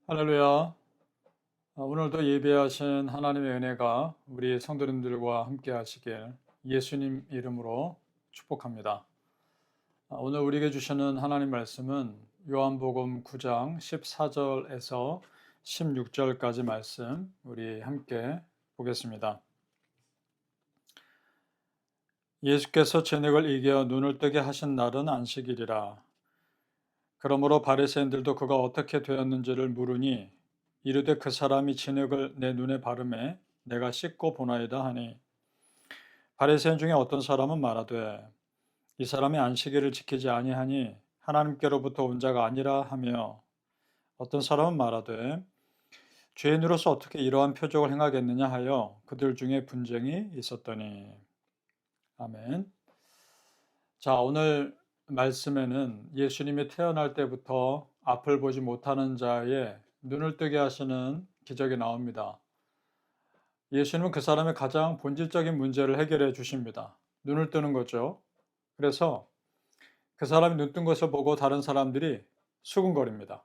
할렐루야. 오늘도 예배하신 하나님의 은혜가 우리 성도님들과 함께 하시길 예수님 이름으로 축복합니다. 오늘 우리에게 주시는 하나님 말씀은 요한복음 9장 14절에서 16절까지 말씀 우리 함께 보겠습니다. 예수께서 저녁을 이겨 눈을 뜨게 하신 날은 안식일이라. 그러므로 바리새인들도 그가 어떻게 되었는지를 물으니 이르되 그 사람이 진흙을 내 눈에 바르매 내가 씻고 보나이다 하니, 바리새인 중에 어떤 사람은 말하되 이 사람이 안식일을 지키지 아니하니 하나님께로부터 온 자가 아니라 하며, 어떤 사람은 말하되 죄인으로서 어떻게 이러한 표적을 행하겠느냐 하여 그들 중에 분쟁이 있었더니. 아멘. 자, 오늘 말씀에는 예수님이 태어날 때부터 앞을 보지 못하는 자의 눈을 뜨게 하시는 기적이 나옵니다. 예수님은 그 사람의 가장 본질적인 문제를 해결해 주십니다. 눈을 뜨는 거죠. 그래서 그 사람이 눈 뜬 것을 보고 다른 사람들이 수군거립니다.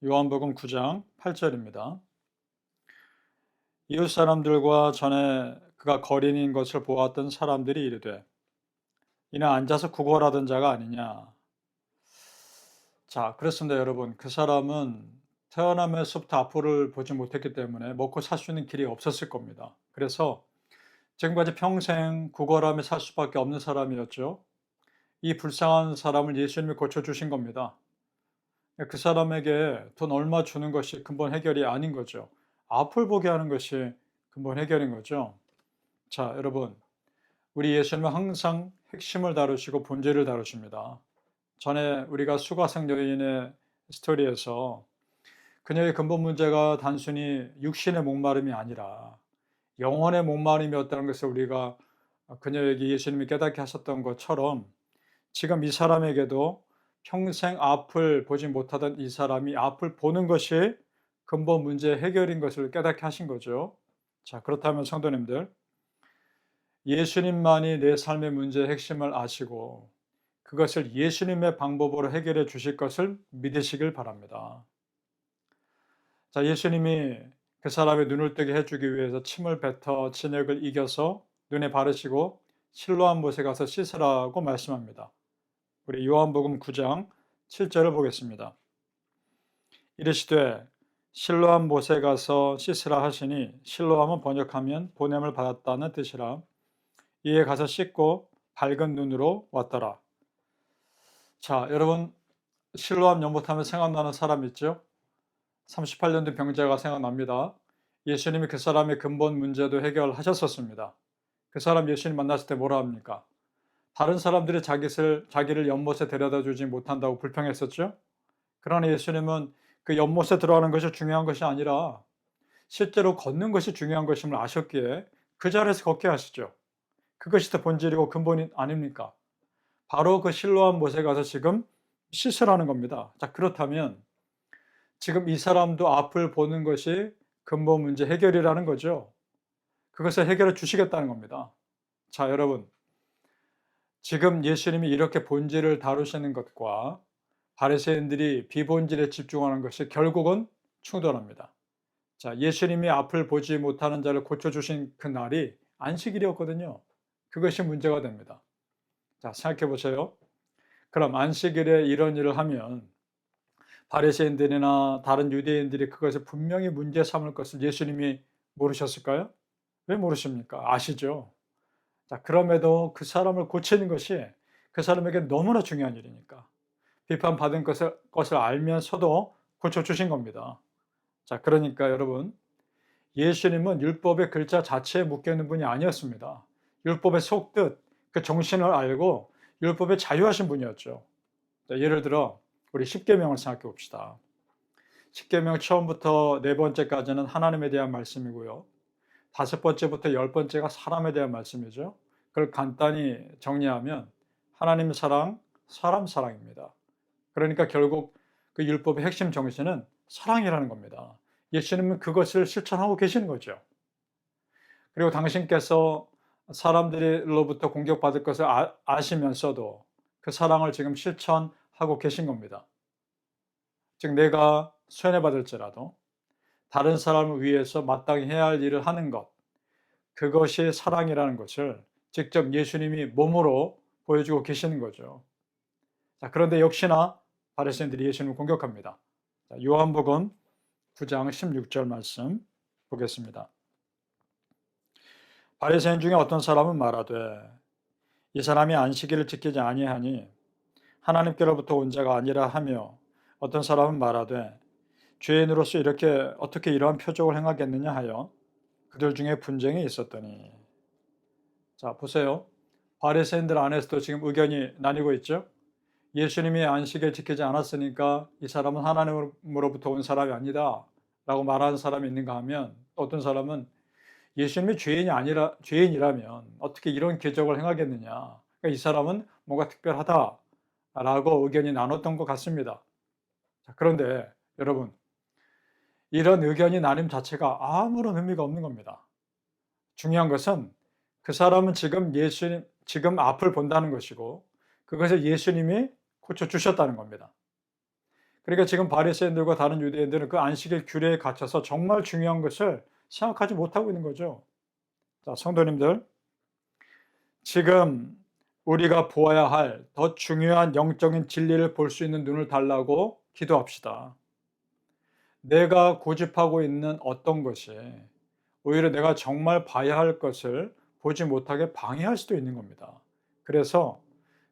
요한복음 9장 8절입니다. 이웃 사람들과 전에 그가 거린인 것을 보았던 사람들이 이르되 이는 앉아서 구걸하던 자가 아니냐. 자, 그렇습니다, 여러분. 그 사람은 태어나면서부터 앞을 보지 못했기 때문에 먹고 살 수 있는 길이 없었을 겁니다. 그래서 지금까지 평생 구걸하며 살 수밖에 없는 사람이었죠. 이 불쌍한 사람을 예수님이 고쳐주신 겁니다. 그 사람에게 돈 얼마 주는 것이 근본 해결이 아닌 거죠. 앞을 보게 하는 것이 근본 해결인 거죠. 자, 여러분. 우리 예수님은 항상 핵심을 다루시고 본질을 다루십니다. 전에 우리가 수가성 여인의 스토리에서 그녀의 근본 문제가 단순히 육신의 목마름이 아니라 영혼의 목마름이었다는 것을 우리가 그녀에게 예수님이 깨닫게 하셨던 것처럼, 지금 이 사람에게도 평생 앞을 보지 못하던 이 사람이 앞을 보는 것이 근본 문제의 해결인 것을 깨닫게 하신 거죠. 자, 그렇다면 성도님들, 예수님만이 내 삶의 문제의 핵심을 아시고 그것을 예수님의 방법으로 해결해 주실 것을 믿으시길 바랍니다. 자, 예수님이 그 사람의 눈을 뜨게 해주기 위해서 침을 뱉어 진액을 이겨서 눈에 바르시고 실로암 못에 가서 씻으라고 말씀합니다. 우리 요한복음 9장 7절을 보겠습니다. 이르시되 실로암 못에 가서 씻으라 하시니, 실로암은 번역하면 보냄을 받았다는 뜻이라. 이에 가서 씻고 밝은 눈으로 왔더라. 자, 여러분, 실로암 연못하면 생각나는 사람 있죠? 38년 된 병자가 생각납니다. 예수님이 그 사람의 근본 문제도 해결하셨었습니다. 그 사람 예수님 만났을 때 뭐라 합니까? 다른 사람들이 자기를 연못에 데려다 주지 못한다고 불평했었죠? 그러나 예수님은 그 연못에 들어가는 것이 중요한 것이 아니라 실제로 걷는 것이 중요한 것임을 아셨기에 그 자리에서 걷게 하시죠. 그것이 더 본질이고 근본이 아닙니까? 바로 그 실로암 못에 가서 지금 씻으라는 겁니다. 자, 그렇다면 지금 이 사람도 앞을 보는 것이 근본 문제 해결이라는 거죠. 그것을 해결해 주시겠다는 겁니다. 자, 여러분, 지금 예수님이 이렇게 본질을 다루시는 것과 바리새인들이 비본질에 집중하는 것이 결국은 충돌합니다. 자, 예수님이 앞을 보지 못하는 자를 고쳐주신 그 날이 안식일이었거든요. 그것이 문제가 됩니다. 자, 생각해 보세요. 그럼 안식일에 이런 일을 하면 바리새인들이나 다른 유대인들이 그것을 분명히 문제 삼을 것을 예수님이 모르셨을까요? 왜 모르십니까? 아시죠? 자, 그럼에도 그 사람을 고치는 것이 그 사람에게 너무나 중요한 일이니까 비판받은 것을 알면서도 고쳐주신 겁니다. 자, 그러니까 여러분, 예수님은 율법의 글자 자체에 묶여 있는 분이 아니었습니다. 율법의 속뜻, 그 정신을 알고 율법에 자유하신 분이었죠. 자, 예를 들어 우리 십계명을 생각해 봅시다. 십계명 처음부터 네 번째까지는 하나님에 대한 말씀이고요. 다섯 번째부터 열 번째가 사람에 대한 말씀이죠. 그걸 간단히 정리하면 하나님 사랑, 사람 사랑입니다. 그러니까 결국 그 율법의 핵심 정신은 사랑이라는 겁니다. 예수님은 그것을 실천하고 계시는 거죠. 그리고 당신께서 사람들로부터 공격받을 것을 아시면서도 그 사랑을 지금 실천하고 계신 겁니다. 즉, 내가 손해받을지라도 다른 사람을 위해서 마땅히 해야 할 일을 하는 것, 그것이 사랑이라는 것을 직접 예수님이 몸으로 보여주고 계시는 거죠. 자, 그런데 역시나 바리새인들이 예수님을 공격합니다. 자, 요한복음 9장 16절 말씀 보겠습니다. 바리새인 중에 어떤 사람은 말하되 이 사람이 안식일을 지키지 아니하니 하나님께로부터 온 자가 아니라 하며, 어떤 사람은 말하되 죄인으로서 어떻게 이러한 표적을 행하겠느냐 하여 그들 중에 분쟁이 있었더니. 자, 보세요. 바리새인들 안에서도 지금 의견이 나뉘고 있죠. 예수님이 안식일 지키지 않았으니까 이 사람은 하나님으로부터 온 사람이 아니다 라고 말하는 사람이 있는가 하면, 어떤 사람은 예수님이 죄인이라면 어떻게 이런 기적을 행하겠느냐, 그러니까 이 사람은 뭔가 특별하다 라고 의견이 나눴던 것 같습니다. 자, 그런데 여러분, 이런 의견이 나눔 자체가 아무런 의미가 없는 겁니다. 중요한 것은 그 사람은 지금 앞을 본다는 것이고, 그것을 예수님이 고쳐주셨다는 겁니다. 그러니까 지금 바리새인들과 다른 유대인들은 그 안식일 규례에 갇혀서 정말 중요한 것을 생각하지 못하고 있는 거죠. 자, 성도님들, 지금 우리가 보아야 할 더 중요한 영적인 진리를 볼 수 있는 눈을 달라고 기도합시다. 내가 고집하고 있는 어떤 것이 오히려 내가 정말 봐야 할 것을 보지 못하게 방해할 수도 있는 겁니다. 그래서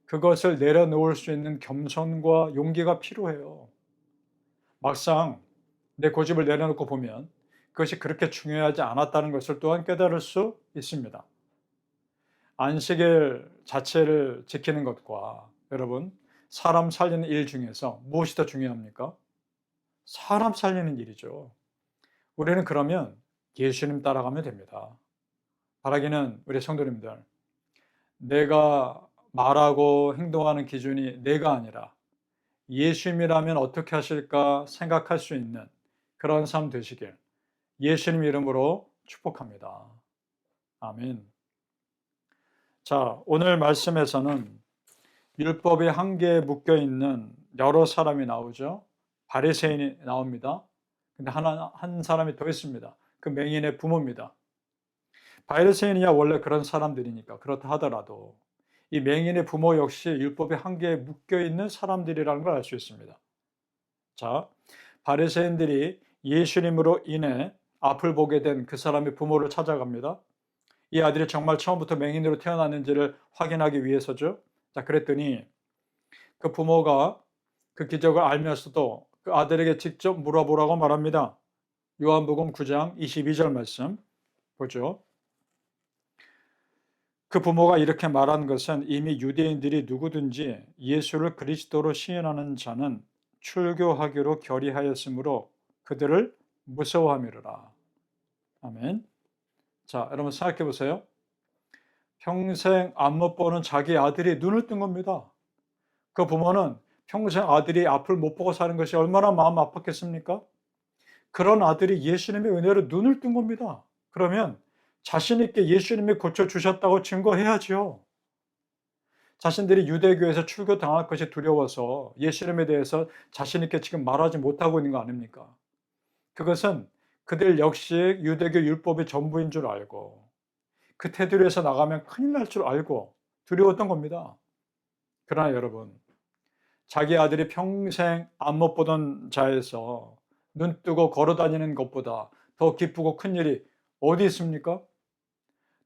그것을 내려놓을 수 있는 겸손과 용기가 필요해요. 막상 내 고집을 내려놓고 보면 그것이 그렇게 중요하지 않았다는 것을 또한 깨달을 수 있습니다. 안식일 자체를 지키는 것과 여러분, 사람 살리는 일 중에서 무엇이 더 중요합니까? 사람 살리는 일이죠. 우리는 그러면 예수님 따라가면 됩니다. 바라기는 우리 성도님들, 내가 말하고 행동하는 기준이 내가 아니라 예수님이라면 어떻게 하실까 생각할 수 있는 그런 삶 되시길 예수님 이름으로 축복합니다. 아멘. 자, 오늘 말씀에서는 율법의 한계에 묶여 있는 여러 사람이 나오죠. 바리새인이 나옵니다. 근데 한 사람이 더 있습니다. 그 맹인의 부모입니다. 바리새인이야 원래 그런 사람들이니까 그렇다 하더라도 이 맹인의 부모 역시 율법의 한계에 묶여 있는 사람들이라는 걸 알 수 있습니다. 자, 바리새인들이 예수님으로 인해 앞을 보게 된 그 사람의 부모를 찾아갑니다. 이 아들이 정말 처음부터 맹인으로 태어났는지를 확인하기 위해서죠. 자, 그랬더니 그 부모가 그 기적을 알면서도 그 아들에게 직접 물어보라고 말합니다. 요한복음 9장 22절 말씀 보죠. 그 부모가 이렇게 말한 것은 이미 유대인들이 누구든지 예수를 그리스도로 시인하는 자는 출교하기로 결의하였으므로 그들을 무서워함이로라. 아멘. 자, 여러분 생각해 보세요. 평생 앞 못 보는 자기 아들이 눈을 뜬 겁니다. 그 부모는 평생 아들이 앞을 못 보고 사는 것이 얼마나 마음 아팠겠습니까? 그런 아들이 예수님의 은혜로 눈을 뜬 겁니다. 그러면 자신 있게 예수님이 고쳐주셨다고 증거해야죠. 자신들이 유대교에서 출교당할 것이 두려워서 예수님에 대해서 자신 있게 지금 말하지 못하고 있는 거 아닙니까? 그것은 그들 역시 유대교 율법의 전부인 줄 알고 그 테두리에서 나가면 큰일 날 줄 알고 두려웠던 겁니다. 그러나 여러분, 자기 아들이 평생 앞 못 보던 자에서 눈 뜨고 걸어 다니는 것보다 더 기쁘고 큰 일이 어디 있습니까?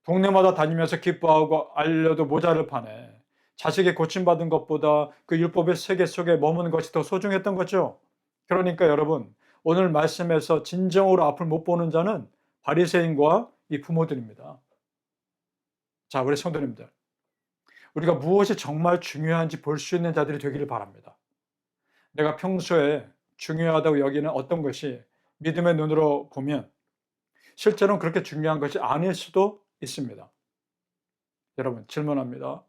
동네마다 다니면서 기뻐하고 알려도 모자를 파네. 자식이 고침받은 것보다 그 율법의 세계 속에 머무는 것이 더 소중했던 거죠. 그러니까 여러분, 오늘 말씀에서 진정으로 앞을 못 보는 자는 바리새인과 이 부모들입니다. 자, 우리 성도님들, 우리가 무엇이 정말 중요한지 볼 수 있는 자들이 되기를 바랍니다. 내가 평소에 중요하다고 여기는 어떤 것이 믿음의 눈으로 보면 실제로는 그렇게 중요한 것이 아닐 수도 있습니다. 여러분, 질문합니다.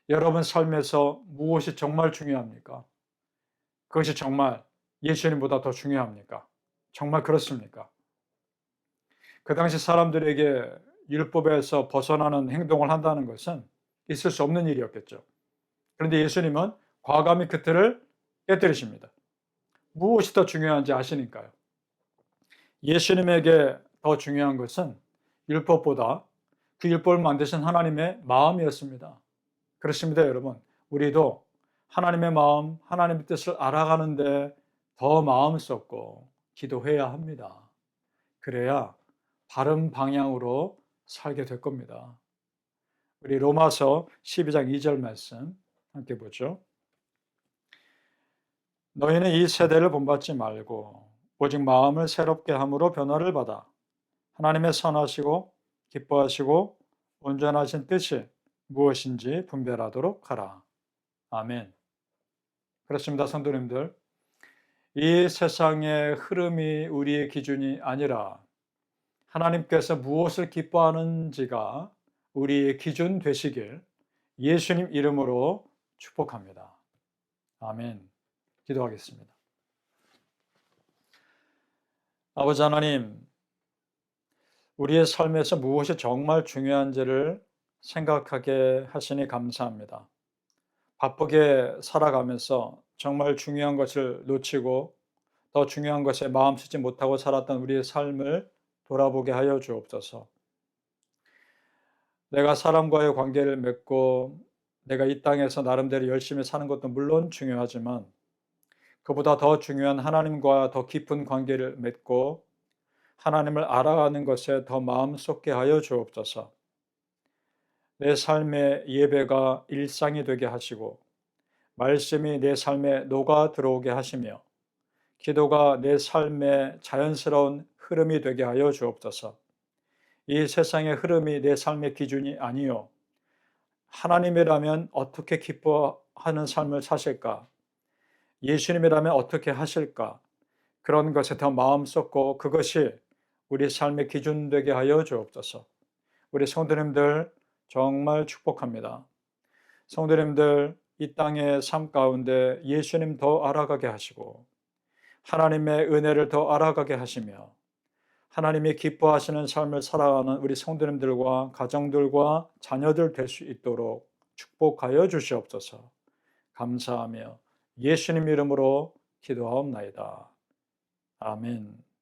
여러분 삶에서 무엇이 정말 중요합니까? 그것이 정말 예수님보다 더 중요합니까? 정말 그렇습니까? 그 당시 사람들에게 율법에서 벗어나는 행동을 한다는 것은 있을 수 없는 일이었겠죠. 그런데 예수님은 과감히 그 틀을 깨뜨리십니다. 무엇이 더 중요한지 아시니까요. 예수님에게 더 중요한 것은 율법보다 그 율법을 만드신 하나님의 마음이었습니다. 그렇습니다, 여러분. 우리도 하나님의 마음, 하나님의 뜻을 알아가는데 더 마음 쏟고 기도해야 합니다. 그래야 바른 방향으로 살게 될 겁니다. 우리 로마서 12장 2절 말씀 함께 보죠. 너희는 이 세대를 본받지 말고 오직 마음을 새롭게 함으로 변화를 받아 하나님의 선하시고 기뻐하시고 온전하신 뜻이 무엇인지 분별하도록 하라. 아멘. 그렇습니다, 성도님들. 이 세상의 흐름이 우리의 기준이 아니라 하나님께서 무엇을 기뻐하는지가 우리의 기준 되시길 예수님 이름으로 축복합니다. 아멘. 기도하겠습니다. 아버지 하나님, 우리의 삶에서 무엇이 정말 중요한지를 생각하게 하시니 감사합니다. 바쁘게 살아가면서 정말 중요한 것을 놓치고 더 중요한 것에 마음 쓰지 못하고 살았던 우리의 삶을 돌아보게 하여 주옵소서. 내가 사람과의 관계를 맺고 내가 이 땅에서 나름대로 열심히 사는 것도 물론 중요하지만 그보다 더 중요한 하나님과 더 깊은 관계를 맺고 하나님을 알아가는 것에 더 마음 쏟게 하여 주옵소서. 내 삶의 예배가 일상이 되게 하시고 말씀이 내 삶에 녹아 들어오게 하시며 기도가 내 삶의 자연스러운 흐름이 되게 하여 주옵소서. 이 세상의 흐름이 내 삶의 기준이 아니요 하나님이라면 어떻게 기뻐하는 삶을 사실까? 예수님이라면 어떻게 하실까? 그런 것에 더 마음 쏟고 그것이 우리 삶의 기준 되게 하여 주옵소서. 우리 성도님들 정말 축복합니다. 성도님들 이 땅의 삶 가운데 예수님 더 알아가게 하시고 하나님의 은혜를 더 알아가게 하시며 하나님이 기뻐하시는 삶을 살아가는 우리 성도님들과 가정들과 자녀들 될 수 있도록 축복하여 주시옵소서. 감사하며 예수님 이름으로 기도하옵나이다. 아멘.